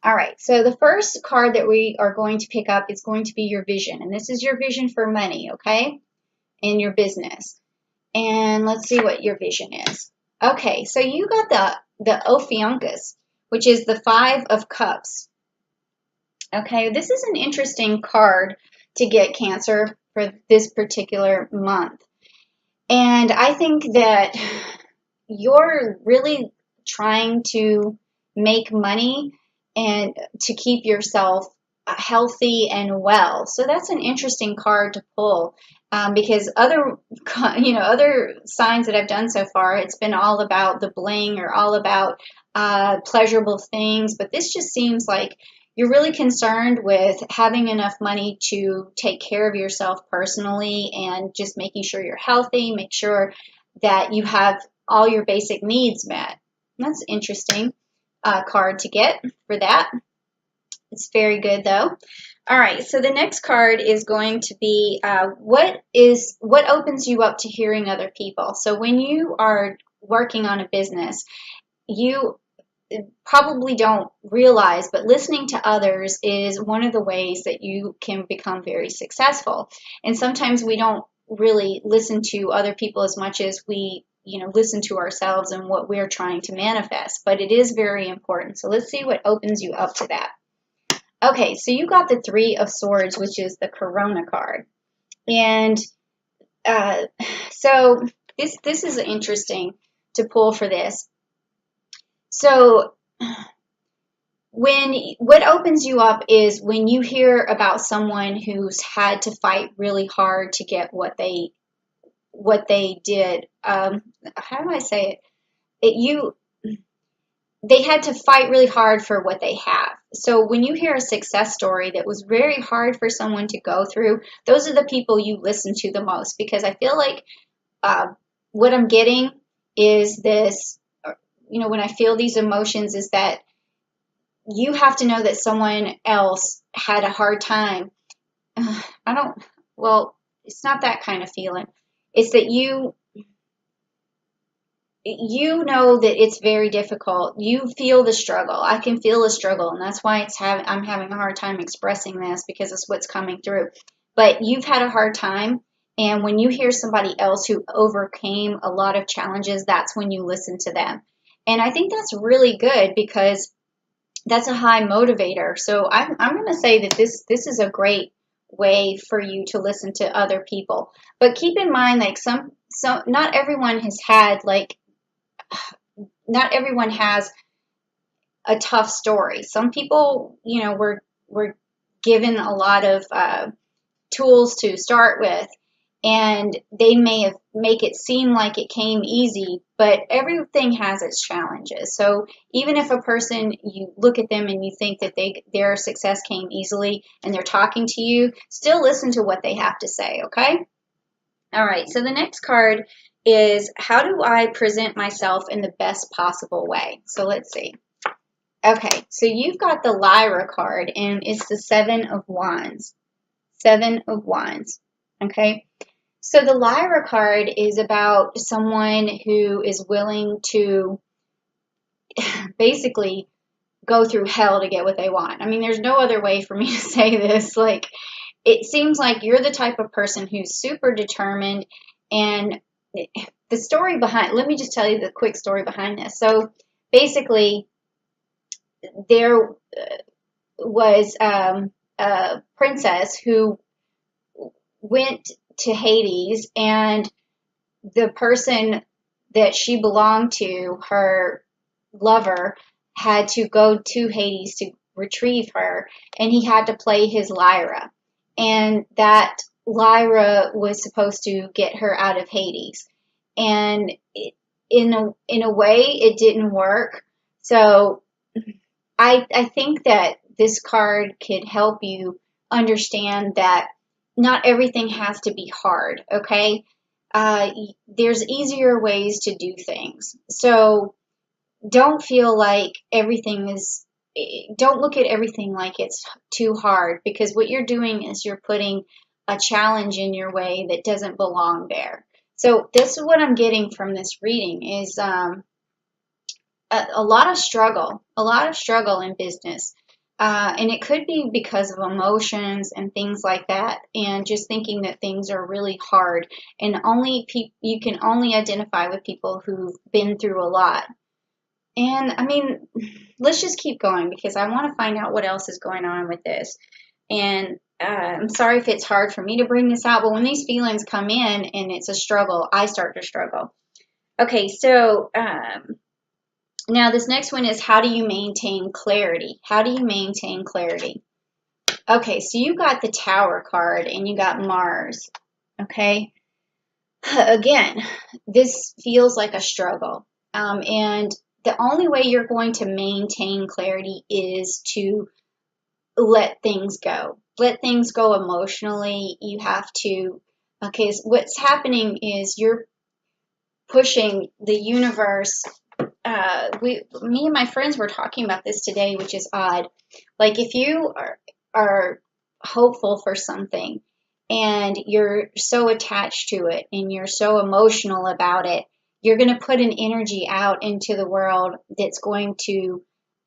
All right, so the first card that we are going to pick up is going to be your vision. And this is your vision for money, okay, in your business. And let's see what your vision is. Okay, so you got the Ophiuncus, which is the Five of Cups. Okay, this is an interesting card to get, Cancer, for this particular month. And I think that you're really trying to make money and to keep yourself healthy and well. So that's an interesting card to pull, because other signs that I've done so far, it's been all about the bling or all about pleasurable things. But this just seems like you're really concerned with having enough money to take care of yourself personally and just making sure you're healthy, make sure that you have all your basic needs met. That's an interesting card to get for that. It's very good though. All right, so the next card is going to be what opens you up to hearing other people. So when you are working on a business, you probably don't realize, but listening to others is one of the ways that you can become very successful. And sometimes we don't really listen to other people as much as we listen to ourselves and what we're trying to manifest, but it is very important. So let's see what opens you up to that. Okay, so you got the Three of Swords, which is the Corona card. And so this is interesting to pull for this. So what opens you up is when you hear about someone who's had to fight really hard to get what they did. How do I say it? They had to fight really hard for what they have. So when you hear a success story that was very hard for someone to go through, those are the people you listen to the most, because I feel like what I'm getting is this, when I feel these emotions, is that you have to know that someone else had a hard time. It's not that kind of feeling. It's that you know that it's very difficult. You feel the struggle. I can feel the struggle, and that's why I'm having a hard time expressing this, because it's what's coming through. But you've had a hard time, and when you hear somebody else who overcame a lot of challenges, that's when you listen to them. And I think that's really good, because that's a high motivator. So I'm going to say that this is a great way for you to listen to other people. But keep in mind, like not everyone has a tough story. Some people, were given a lot of tools to start with, and they make it seem like it came easy, but everything has its challenges. So even if a person, you look at them and you think that their success came easily and they're talking to you, still listen to what they have to say, okay? All right, so the next card is, how do I present myself in the best possible way? So let's see. Okay, so you've got the Lyra card, and it's the Seven of Wands. Seven of Wands, okay? So the Lyra card is about someone who is willing to basically go through hell to get what they want. I mean, there's no other way for me to say this. Like, it seems like you're the type of person who's super determined. And the story behind, let me just tell you the quick story behind this. So basically, there was a princess who went to Hades, and the person that she belonged to, her lover, had to go to Hades to retrieve her, and he had to play his lyra. And that lyra was supposed to get her out of Hades. And in a way, it didn't work. So I think that this card could help you understand that not everything has to be hard, okay? There's easier ways to do things. So don't feel like don't look at everything like it's too hard, because what you're doing is you're putting a challenge in your way that doesn't belong there. So this is what I'm getting from this reading is a lot of struggle in business. And it could be because of emotions and things like that, and just thinking that things are really hard. And you can only identify with people who've been through a lot. And I mean, let's just keep going because I want to find out what else is going on with this. And I'm sorry if it's hard for me to bring this out, but when these feelings come in and it's a struggle, I start to struggle. Okay, so now this next one is, how do you maintain clarity? How do you maintain clarity? Okay, so you got the Tower card and you got Mars. Okay, again, this feels like a struggle. And the only way you're going to maintain clarity is to let things go. Let things go emotionally. You have to, okay, so what's happening is you're pushing the universe. Me and my friends were talking about this today, which is odd. Like if you are hopeful for something and you're so attached to it and you're so emotional about it, you're going to put an energy out into the world that's going to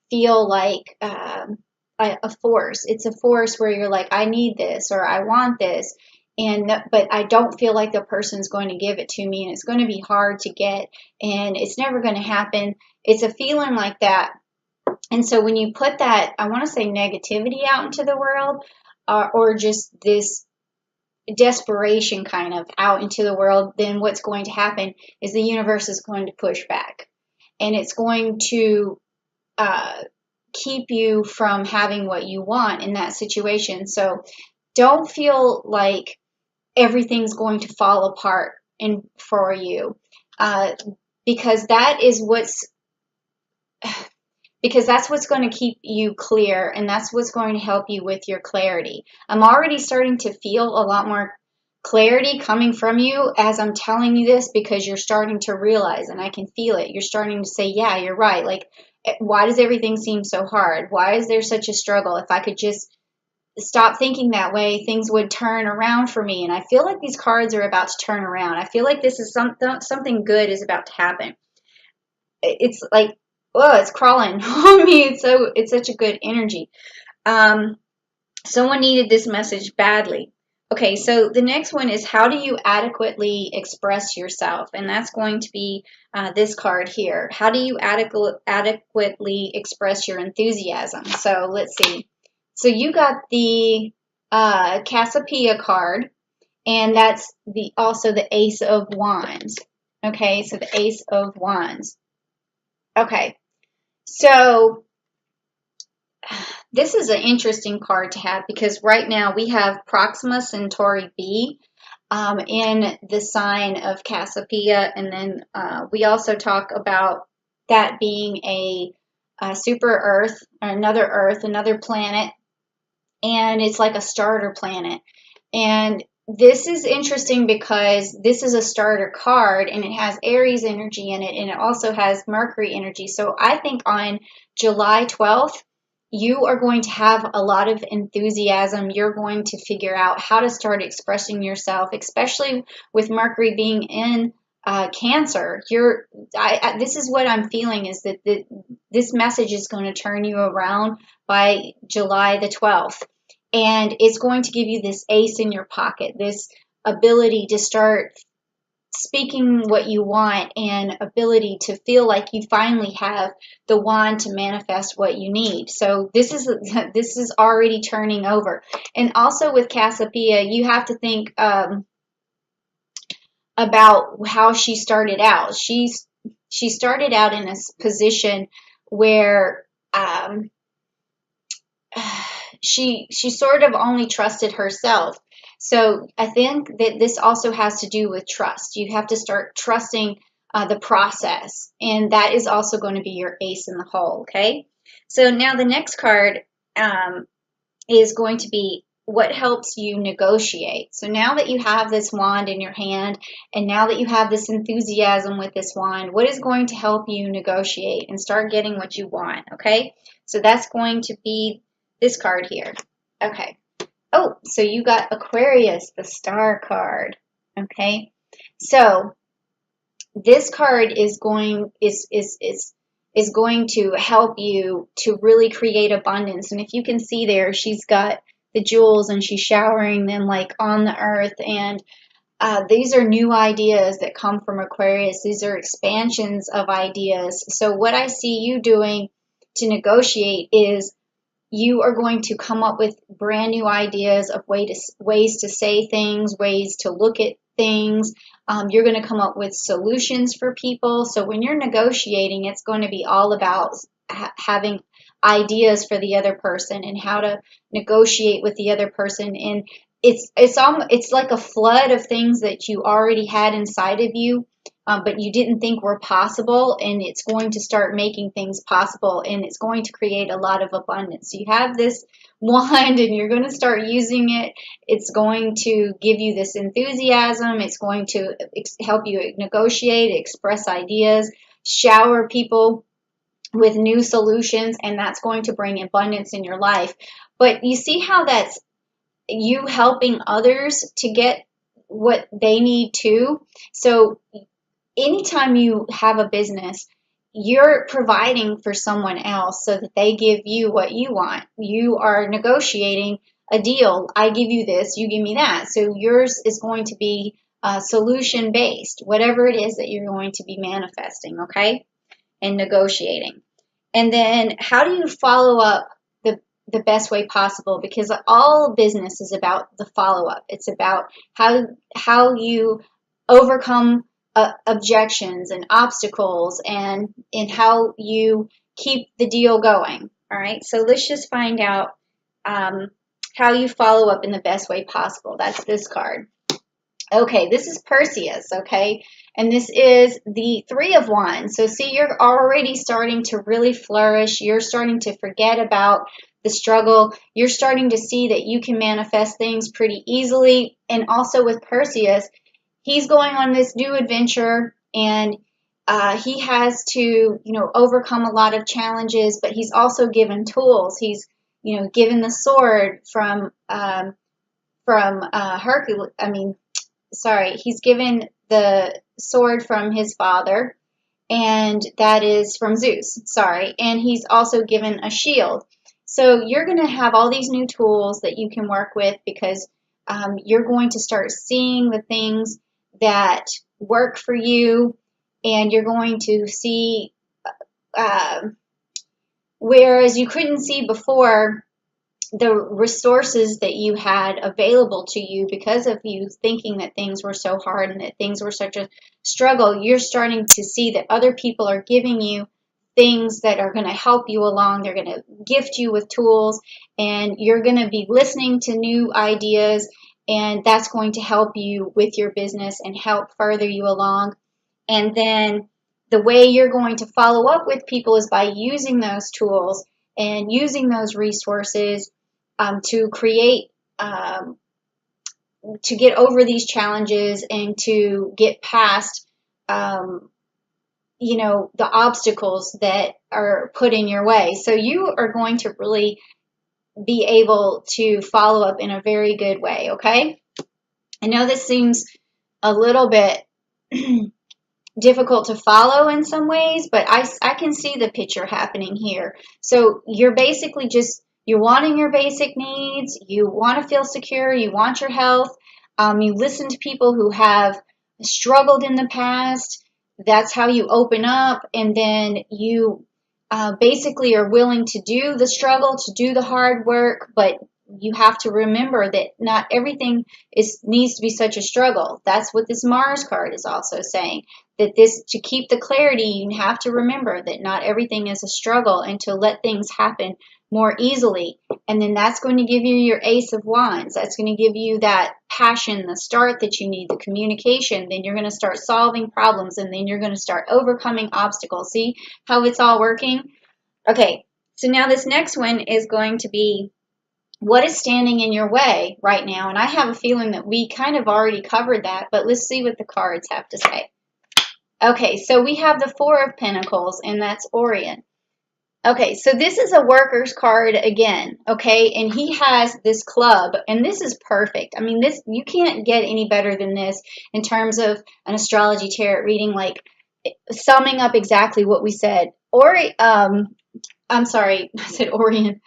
feel like a force. It's a force where you're like, I need this or I want this, but I don't feel like the person's going to give it to me, and it's going to be hard to get, and it's never going to happen. It's a feeling like that. And so when you put that, I want to say negativity out into the world, or just this desperation kind of out into the world, then what's going to happen is the universe is going to push back, and it's going to keep you from having what you want in that situation. So don't feel like everything's going to fall apart for you, uh, because that is because that's what's going to keep you clear, and that's what's going to help you with your clarity. I'm already starting to feel a lot more clarity coming from you as I'm telling you this, because you're starting to realize, and I can feel it. You're starting to say, yeah, you're right. Like, why does everything seem so hard? Why is there such a struggle? If I could just stop thinking that way, things would turn around for me. And I feel like these cards are about to turn around. I feel like this is something good is about to happen. It's like, oh, it's crawling on me. It's such a good energy. Someone needed this message badly. Okay, so the next one is, how do you adequately express yourself? And that's going to be this card here. How do you adequately express your enthusiasm? So let's see. So you got the Cassiopeia card, and that's also the Ace of Wands. Okay, so the Ace of Wands. Okay, so this is an interesting card to have, because right now we have Proxima Centauri B in the sign of Cassiopeia, and then we also talk about that being a super Earth, or another planet, and it's like a starter planet. And this is interesting because this is a starter card, and it has Aries energy in it, and it also has Mercury energy. So I think on July 12th, you are going to have a lot of enthusiasm. You're going to figure out how to start expressing yourself, especially with Mercury being in Cancer. This is what I'm feeling, is that this message is going to turn you around by July the 12th. And it's going to give you this ace in your pocket, this ability to start speaking what you want, and ability to feel like you finally have the wand to manifest what you need. So this is already turning over. And also with Cassiopeia, you have to think about how she started out. She started out in a position where she sort of only trusted herself. So I think that this also has to do with trust. You have to start trusting the process, and that is also going to be your ace in the hole. Okay, so now the next card is going to be, what helps you negotiate. So now that you have this wand in your hand, and now that you have this enthusiasm with this wand, what is going to help you negotiate and start getting what you want? Okay, so that's going to be this card here. Okay. Oh, so you got Aquarius, the star card. Okay. So this card is is going to help you to really create abundance. And if you can see there, she's got the jewels and she's showering them like on the earth. And these are new ideas that come from Aquarius. These are expansions of ideas. So what I see you doing to negotiate is you are going to come up with brand new ideas of ways to say things, ways to look at things. You're going to come up with solutions for people. So when you're negotiating, it's going to be all about having ideas for the other person and how to negotiate with the other person. And it's like a flood of things that you already had inside of you, but you didn't think were possible, and it's going to start making things possible, and it's going to create a lot of abundance. So you have this wand, and you're going to start using it. It's going to give you this enthusiasm. It's going to help you negotiate, express ideas, shower people with new solutions, and that's going to bring abundance in your life. But you see how that's you helping others to get what they need too. So anytime you have a business, you're providing for someone else so that they give you what you want. You are negotiating a deal. I give you this, you give me that. So yours is going to be solution based, whatever it is that you're going to be manifesting, okay? And negotiating. And then how do you follow up the best way possible? Because all business is about the follow-up. It's about how you overcome objections and obstacles, and how you keep the deal going. All right, so let's just find out how you follow up in the best way possible. That's this card. Okay, this is Perseus, okay? And this is the Three of Wands. So see, you're already starting to really flourish. You're starting to forget about the struggle. You're starting to see that you can manifest things pretty easily. And also with Perseus, he's going on this new adventure, and he has to, overcome a lot of challenges, but he's also given tools. He's, given the sword from Hercules. He's given the sword from his father, and that is from Zeus. And he's also given a shield. So you're going to have all these new tools that you can work with, because you're going to start seeing the things that work for you, and you're going to see, whereas you couldn't see before, the resources that you had available to you because of you thinking that things were so hard and that things were such a struggle. You're starting to see that other people are giving you things that are going to help you along. They're going to gift you with tools, and you're going to be listening to new ideas, and that's going to help you with your business and help further you along. And then the way you're going to follow up with people is by using those tools and using those resources to create, to get over these challenges and to get past, the obstacles that are put in your way. So you are going to really be able to follow up in a very good way, okay? I know this seems a little bit difficult to follow in some ways, but I can see the picture happening here. So you're basically you're wanting your basic needs, you want to feel secure, you want your health, you listen to people who have struggled in the past. That's how you open up, and then you basically are willing to do the struggle, to do the hard work, but you have to remember that not everything needs to be such a struggle. That's what this Mars card is also saying, that to keep the clarity, you have to remember that not everything is a struggle, and to let things happen more easily. And then that's going to give you your Ace of Wands. That's going to give you that passion, the start that you need, the communication. Then you're going to start solving problems, and then you're going to start overcoming obstacles. See how it's all working? Okay, so now this next one is going to be, what is standing in your way right now? And I have a feeling that we kind of already covered that, but let's see what the cards have to say. Okay, so we have the Four of Pentacles, and that's Orion. Okay, so this is a worker's card again, okay? And he has this club, and this is perfect. I mean, you can't get any better than this in terms of an astrology tarot reading, like summing up exactly what we said. I'm sorry, I said Orion,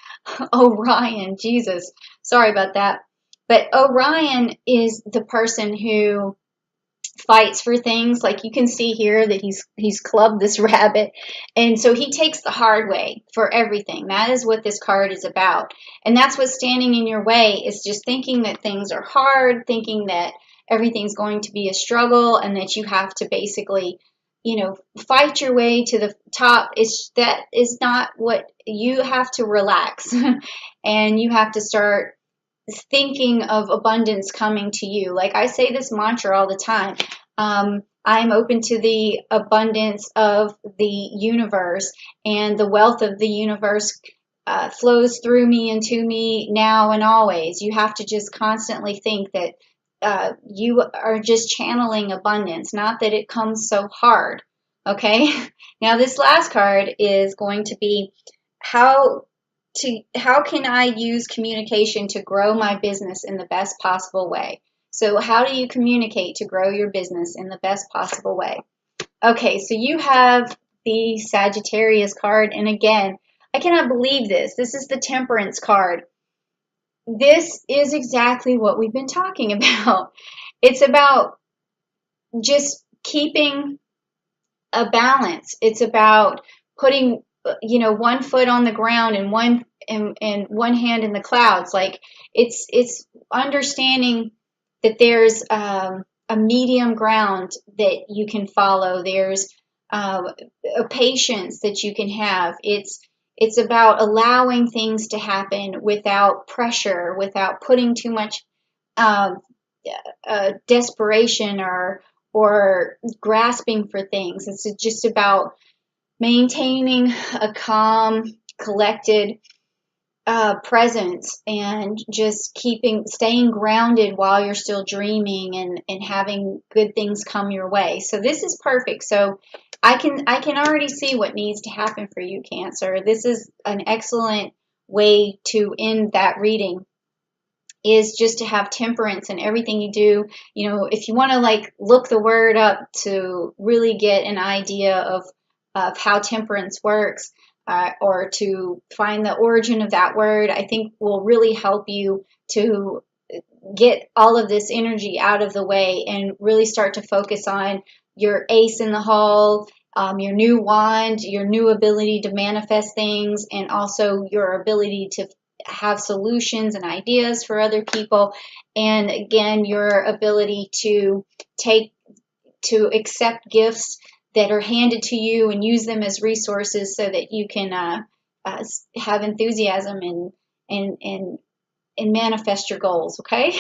Orion, Jesus, sorry about that. But Orion is the person who fights for things. Like you can see here that he's clubbed this rabbit, and so he takes the hard way for everything. That is what this card is about, and that's what's standing in your way, is just thinking that things are hard, thinking that everything's going to be a struggle, and that you have to basically, fight your way to the top. That is not what you have to. Relax and you have to start thinking of abundance coming to you. Like I say this mantra all the time. I'm open to the abundance of the universe, and the wealth of the universe flows through me and to me now and always. You have to just constantly think that you are just channeling abundance, not that it comes so hard. Okay. Now this last card is going to be how how can I use communication to grow my business in the best possible way? So how do you communicate to grow your business in the best possible way? Okay, so you have the Sagittarius card, and again, I cannot believe this. This is the Temperance card. This is exactly what we've been talking about. It's about just keeping a balance. It's about putting, one foot on the ground and one hand in the clouds. Like it's understanding that there's a medium ground that you can follow. There's a patience that you can have. It's about allowing things to happen without pressure, without putting too much um, desperation or grasping for things. It's just about maintaining a calm, collected presence, and just staying grounded while you're still dreaming, and having good things come your way. So this is perfect. So I can already see what needs to happen for you, Cancer. This is an excellent way to end that reading, is just to have temperance in everything you do. If you want to like look the word up to really get an idea of how temperance works, or to find the origin of that word, I think will really help you to get all of this energy out of the way and really start to focus on your ace in the hole, your new wand, your new ability to manifest things, and also your ability to have solutions and ideas for other people. And again, your ability to accept gifts that are handed to you and use them as resources so that you can have enthusiasm and manifest your goals. Okay.